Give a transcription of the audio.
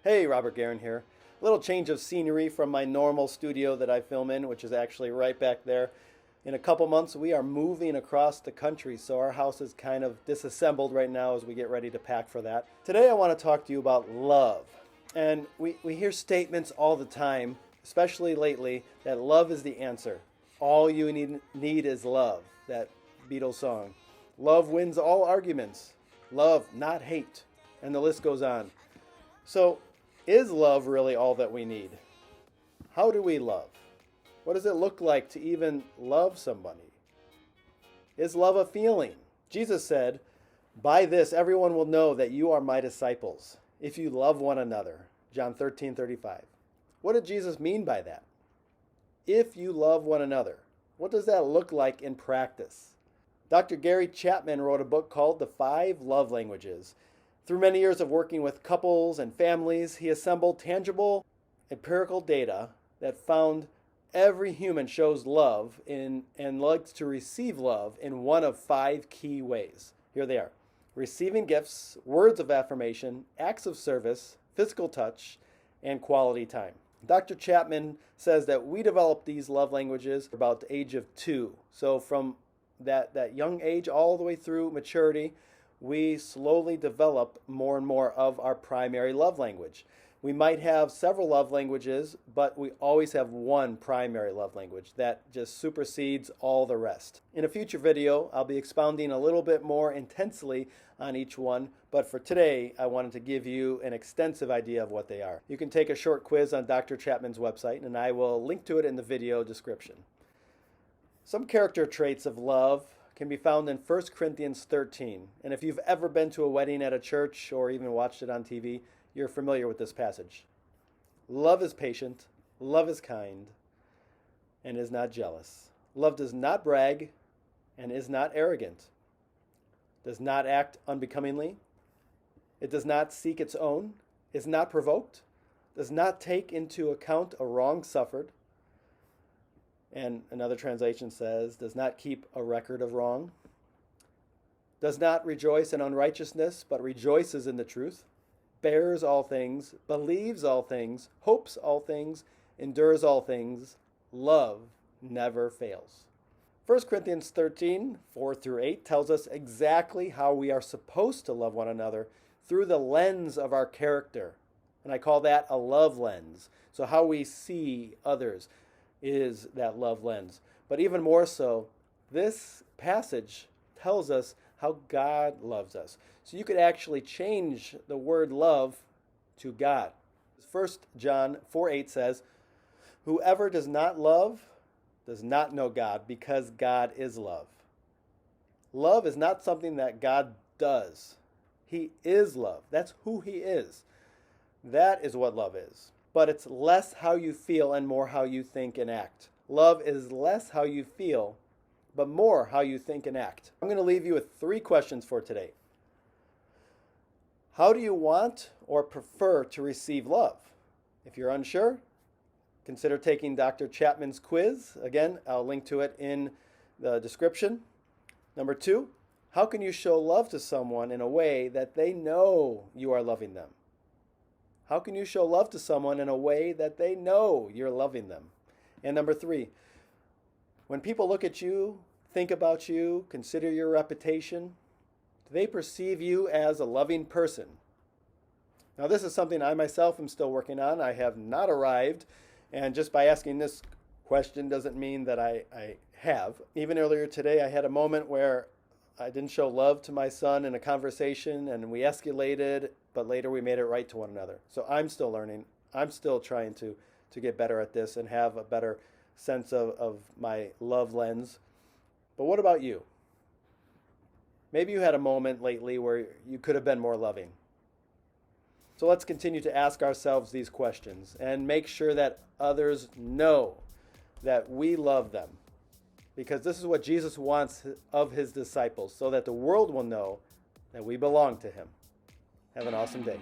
Hey, Robert Garon here. A little change of scenery from my normal studio that I film in, which is actually right back there. In a couple months, we are moving across the country, so our house is kind of disassembled right now as we get ready to pack for that. Today, I want to talk to you about love. And we hear statements all the time, especially lately, that love is the answer. All you need is love, that Beatles song. Love wins all arguments. Love, not hate. And the list goes on. So, is love really all that we need? How do we love? What does it look like to even love somebody? Is love a feeling? Jesus said, "By this everyone will know that you are my disciples, if you love one another." John 13:35. What did Jesus mean by that? If you love one another. What does that look like in practice? Dr. Gary Chapman wrote a book called The 5 Love Languages. Through many years of working with couples and families, he assembled tangible, empirical data that found every human shows love and likes to receive love in one of 5 key ways. Here they are: receiving gifts, words of affirmation, acts of service, physical touch, and quality time. Dr. Chapman says that we develop these love languages about the age of 2. So from that young age all the way through maturity, we slowly develop more and more of our primary love language. We might have several love languages, but we always have one primary love language that just supersedes all the rest. In a future video, I'll be expounding a little bit more intensely on each one, but for today, I wanted to give you an extensive idea of what they are. You can take a short quiz on Dr. Chapman's website, and I will link to it in the video description. Some character traits of love can be found in 1 Corinthians 13. And if you've ever been to a wedding at a church or even watched it on TV, you're familiar with this passage. Love is patient, love is kind, and is not jealous. Love does not brag and is not arrogant, does not act unbecomingly, it does not seek its own, is not provoked, does not take into account a wrong suffered, and another translation says, does not keep a record of wrong, does not rejoice in unrighteousness, but rejoices in the truth, bears all things, believes all things, hopes all things, endures all things. Love never fails. 1 Corinthians 13, 4 through 8 tells us exactly how we are supposed to love one another through the lens of our character. And I call that a love lens. So how we see others is that love lens. But even more so, this passage tells us how God loves us. So you could actually change the word love to God. 1 John 4:8 says, "Whoever does not love does not know God, because God is love." Love is not something that God does. He is love. That's who He is. That is what love is. But it's less how you feel and more how you think and act. Love is less how you feel, but more how you think and act. I'm going to leave you with 3 questions for today. How do you want or prefer to receive love? If you're unsure, consider taking Dr. Chapman's quiz. Again, I'll link to it in the description. Number 2, how can you show love to someone in a way that they know you are loving them? How can you show love to someone in a way that they know you're loving them? And number 3, when people look at you, think about you, consider your reputation, do they perceive you as a loving person? Now, this is something I myself am still working on. I have not arrived, and just by asking this question doesn't mean that I have. Even earlier today, I had a moment where I didn't show love to my son in a conversation, and we escalated, but later we made it right to one another. So I'm still learning. I'm still trying to get better at this and have a better sense of my love lens. But what about you? Maybe you had a moment lately where you could have been more loving. So let's continue to ask ourselves these questions and make sure that others know that we love them. Because this is what Jesus wants of His disciples, so that the world will know that we belong to Him. Have an awesome day.